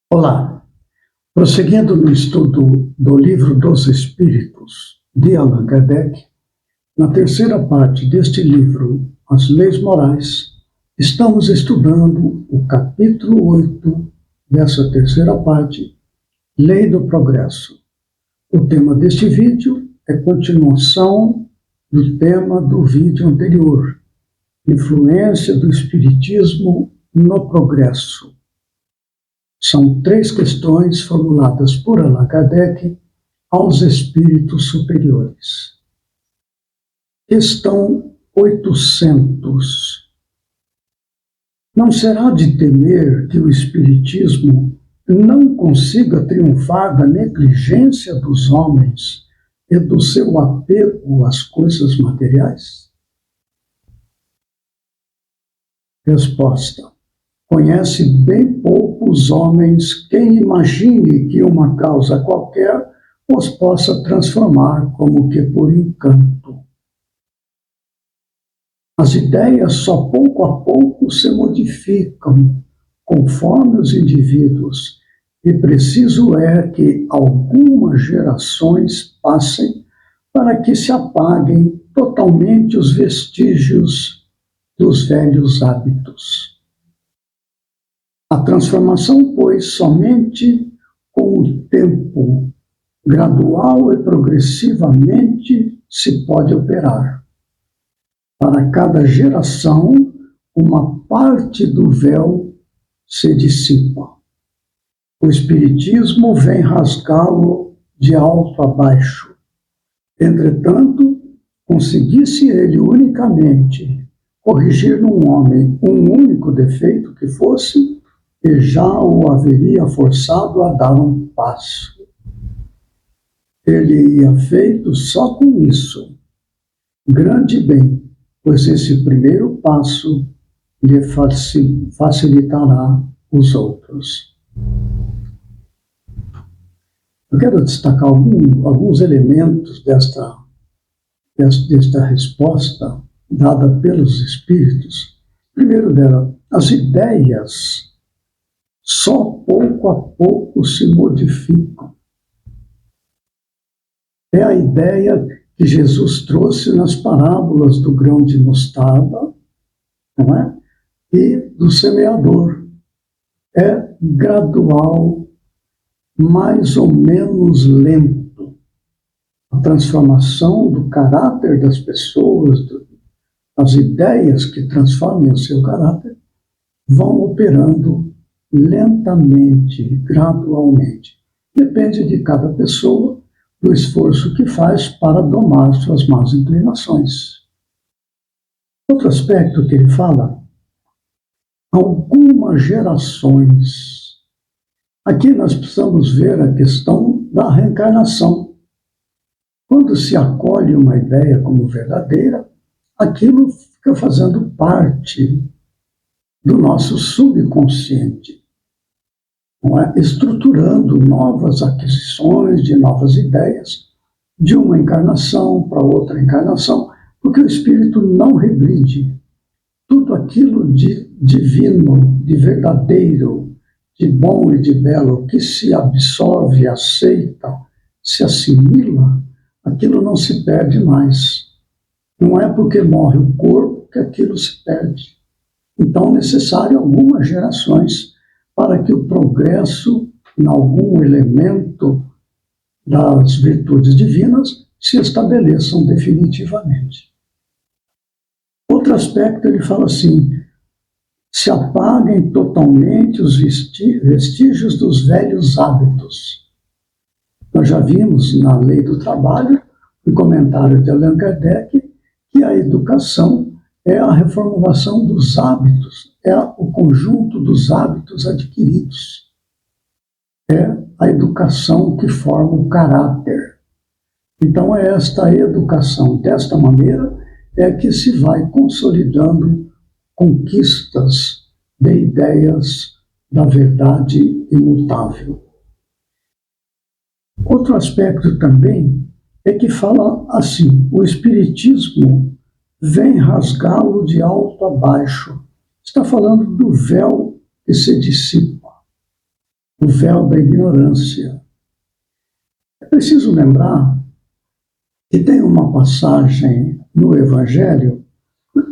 Olá, prosseguindo no estudo do Livro dos Espíritos, de Allan Kardec, na terceira parte deste livro, As Leis Morais, estamos estudando o capítulo 8 dessa terceira parte, Lei do Progresso. O tema deste vídeo é continuação do tema do vídeo anterior, Influência do Espiritismo no Progresso. São 3 questões formuladas por Allan Kardec aos espíritos superiores. Questão 800. Não será de temer que o espiritismo não consiga triunfar da negligência dos homens e do seu apego às coisas materiais? Resposta. Conhece bem poucos homens quem imagine que uma causa qualquer os possa transformar como que por encanto. As ideias só pouco a pouco se modificam conforme os indivíduos, e preciso é que algumas gerações passem para que se apaguem totalmente os vestígios dos velhos hábitos. A transformação, pois, somente com o tempo, gradual e progressivamente, se pode operar. Para cada geração, uma parte do véu se dissipa. O Espiritismo vem rasgá-lo de alto a baixo. Entretanto, conseguisse ele unicamente corrigir num homem um único defeito que fosse, e já o haveria forçado a dar um passo. Ele ia feito só com isso. Grande bem, pois esse primeiro passo lhe facilitará os outros. Eu quero destacar alguns elementos desta resposta dada pelos espíritos. Primeiro dela, as ideias só pouco a pouco se modificam. É a ideia que Jesus trouxe nas parábolas do grão de mostarda, não é? E do semeador. É gradual, mais ou menos lento. A transformação do caráter das pessoas, as ideias que transformem o seu caráter, vão operando lentamente, gradualmente. Depende de cada pessoa, do esforço que faz para domar suas más inclinações. Outro aspecto que ele fala, algumas gerações. Aqui nós precisamos ver a questão da reencarnação. Quando se acolhe uma ideia como verdadeira, aquilo fica fazendo parte do nosso subconsciente, não é? Estruturando novas aquisições de novas ideias, de uma encarnação para outra encarnação, porque o espírito não regride. Tudo aquilo de divino, de verdadeiro, de bom e de belo, que se absorve, aceita, se assimila, aquilo não se perde mais. Não é porque morre o corpo que aquilo se perde. Então, é necessário algumas gerações para que o progresso em algum elemento das virtudes divinas se estabeleçam definitivamente. Outro aspecto, ele fala assim, se apaguem totalmente os vestígios dos velhos hábitos. Nós já vimos na Lei do Trabalho, no comentário de Allan Kardec, que a educação é a reformulação dos hábitos, é o conjunto dos hábitos adquiridos. É a educação que forma o caráter. Então, é esta educação, desta maneira, é que se vai consolidando conquistas de ideias da verdade imutável. Outro aspecto também é que fala assim, o Espiritismo vem rasgá-lo de alto a baixo. Está falando do véu que se dissipa. o véu da ignorância. É preciso lembrar que tem uma passagem no Evangelho,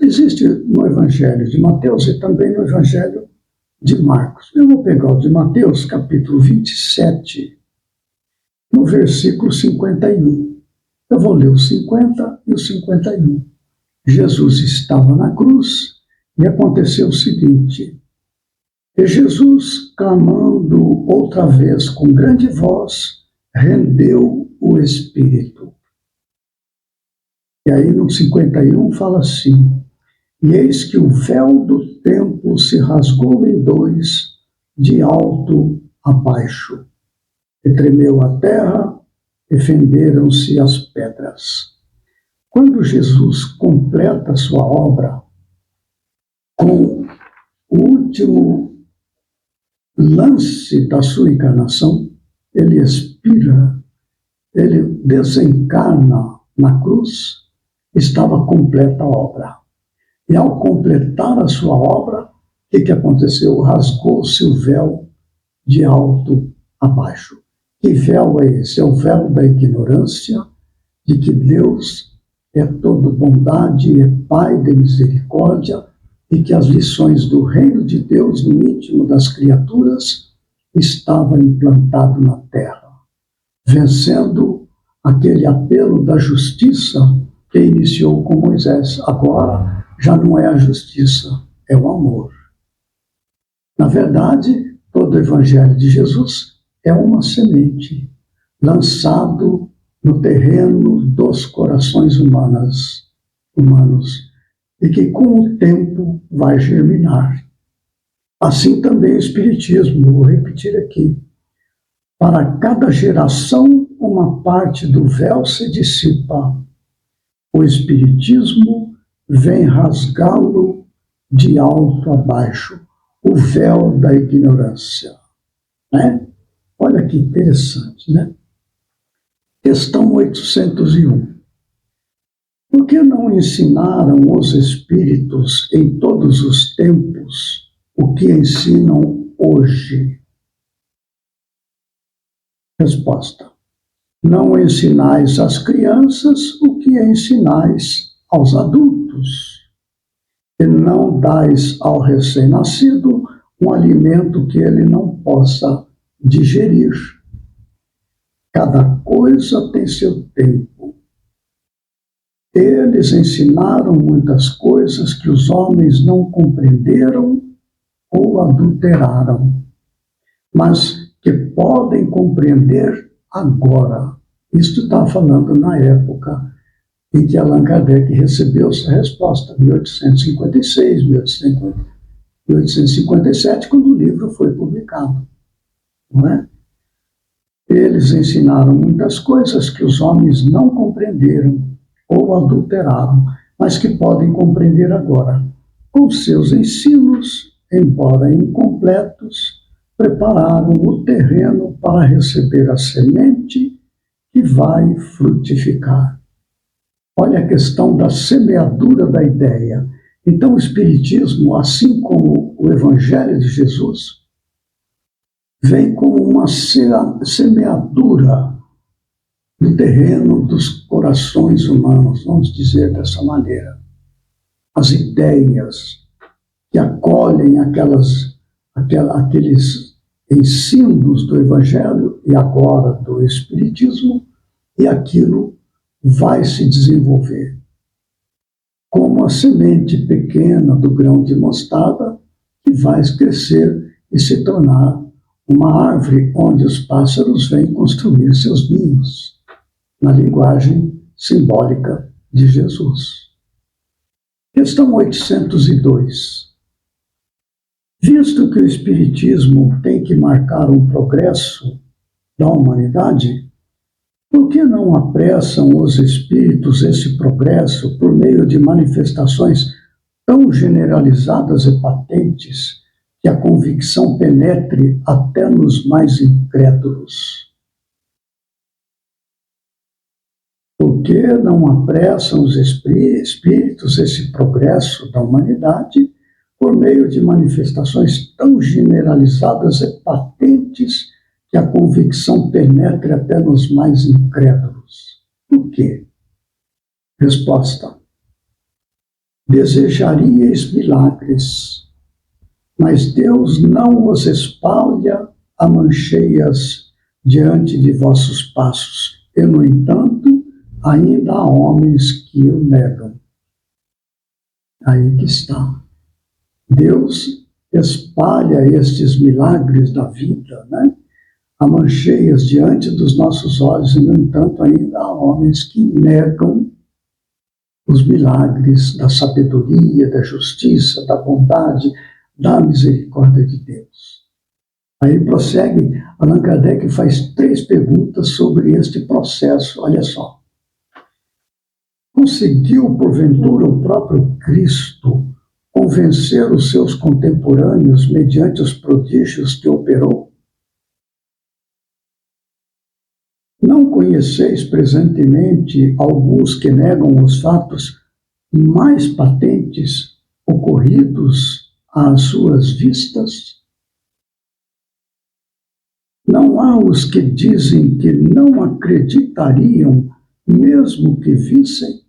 existe no Evangelho de Mateus e também no Evangelho de Marcos. Eu vou pegar o de Mateus, capítulo 27, no versículo 51. Eu vou ler o 50 e o 51. Jesus estava na cruz e aconteceu o seguinte: e Jesus, clamando outra vez com grande voz, rendeu o Espírito. E aí no 51 fala assim: e eis que o véu do templo se rasgou em dois, de alto a baixo. E tremeu a terra, e fenderam-se as pedras. Quando Jesus completa a sua obra, com o último lance da sua encarnação, ele expira, ele desencarna na cruz, estava completa a obra. E ao completar a sua obra, o que aconteceu? Rasgou-se o véu de alto a baixo. Que véu é esse? É o véu da ignorância, de que Deus é todo bondade, é Pai de misericórdia, e que as lições do reino de Deus no íntimo das criaturas estavam implantado na terra, vencendo aquele apelo da justiça que iniciou com Moisés. Agora já não é a justiça, é o amor. Na verdade, todo o evangelho de Jesus é uma semente lançado no terreno dos corações humanos, e que com o tempo vai germinar. Assim também o Espiritismo, vou repetir aqui: para cada geração uma parte do véu se dissipa. O Espiritismo vem rasgá-lo de alto a baixo, o véu da ignorância. Né? Olha que interessante, né? Questão 801. Por que não ensinaram os espíritos em todos os tempos o que ensinam hoje? Resposta: não ensinais às crianças o que ensinais aos adultos, e não dais ao recém-nascido um alimento que ele não possa digerir. Cada coisa tem seu tempo. Eles ensinaram muitas coisas que os homens não compreenderam ou adulteraram, mas que podem compreender agora. Isto está falando na época em que Allan Kardec recebeu sua resposta, 1856, 1857, quando o livro foi publicado. Não é? Eles ensinaram muitas coisas que os homens não compreenderam ou adulteraram, mas que podem compreender agora. Com seus ensinos, embora incompletos, prepararam o terreno para receber a semente que vai frutificar. Olha a questão da semeadura da ideia. Então, o Espiritismo, assim como o Evangelho de Jesus, vem como uma semeadura no terreno dos corações humanos, vamos dizer dessa maneira. As ideias que acolhem aqueles ensinos do Evangelho e agora do Espiritismo, e aquilo vai se desenvolver. Como a semente pequena do grão de mostarda, que vai crescer e se tornar uma árvore onde os pássaros vêm construir seus ninhos, na linguagem simbólica de Jesus. Questão 802. Visto que o Espiritismo tem que marcar um progresso da humanidade, por que não apressam os espíritos esse progresso por meio de manifestações tão generalizadas e patentes que a convicção penetre até nos mais incrédulos? Por que não apressam os espíritos esse progresso da humanidade por meio de manifestações tão generalizadas e patentes que a convicção penetre até nos mais incrédulos? Por quê? Resposta: desejaríeis milagres, mas Deus não os espalha a mancheias diante de vossos passos, e, no entanto, ainda há homens que o negam. Aí que está. Deus espalha estes milagres da vida, né? A mancheias diante dos nossos olhos, e, no entanto, ainda há homens que negam os milagres da sabedoria, da justiça, da bondade, da misericórdia de Deus. Aí prossegue, Allan Kardec faz 3 perguntas sobre este processo, olha só. Conseguiu, porventura, o próprio Cristo convencer os seus contemporâneos mediante os prodígios que operou? Não conheceis presentemente alguns que negam os fatos mais patentes ocorridos às suas vistas? Não há os que dizem que não acreditariam mesmo que vissem?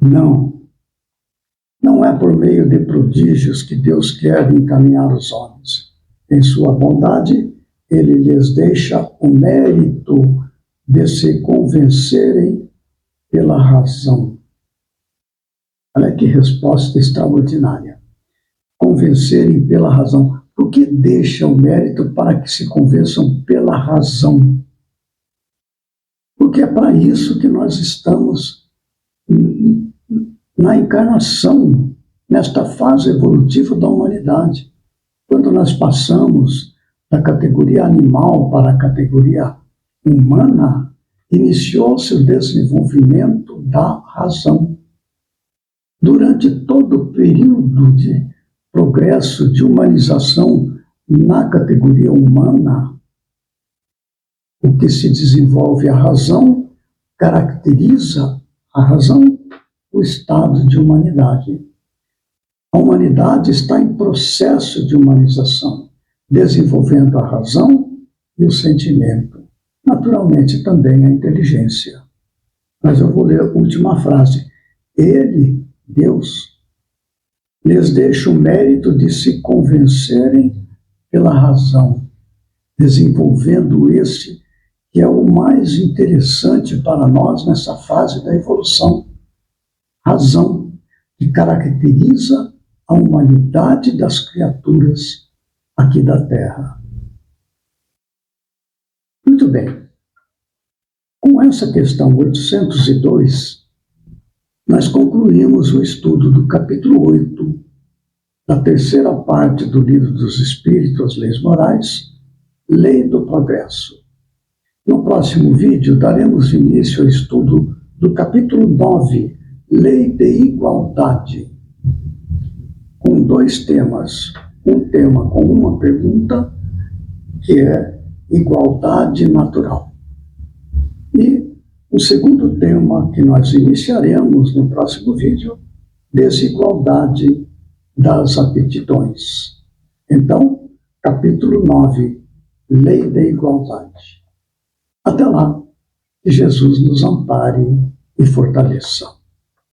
Não. Não é por meio de prodígios que Deus quer encaminhar os homens. Em sua bondade, Ele lhes deixa o mérito de se convencerem pela razão. Olha que resposta extraordinária. Convencerem pela razão. Por que deixa o mérito para que se convençam pela razão? Porque é para isso que nós estamos na encarnação, nesta fase evolutiva da humanidade. Quando nós passamos da categoria animal para a categoria humana, iniciou-se o desenvolvimento da razão. Durante todo o período de progresso, de humanização na categoria humana, o que se desenvolve a razão caracteriza a razão, o estado de humanidade. A humanidade está em processo de humanização, desenvolvendo a razão e o sentimento. Naturalmente, também a inteligência. Mas eu vou ler a última frase. Ele, Deus, lhes deixa o mérito de se convencerem pela razão, desenvolvendo esse que é o mais interessante para nós nessa fase da evolução. Razão, que caracteriza a humanidade das criaturas aqui da Terra. Muito bem. Com essa questão 802, nós concluímos o estudo do capítulo 8, da terceira parte do Livro dos Espíritos, Leis Morais, Lei do Progresso. No próximo vídeo, daremos início ao estudo do capítulo 9, Lei de Igualdade, com 2 temas. Um tema com uma pergunta, que é igualdade natural. E o segundo tema que nós iniciaremos no próximo vídeo, desigualdade das aptidões. Então, capítulo 9, Lei da Igualdade. Até lá, que Jesus nos ampare e fortaleça.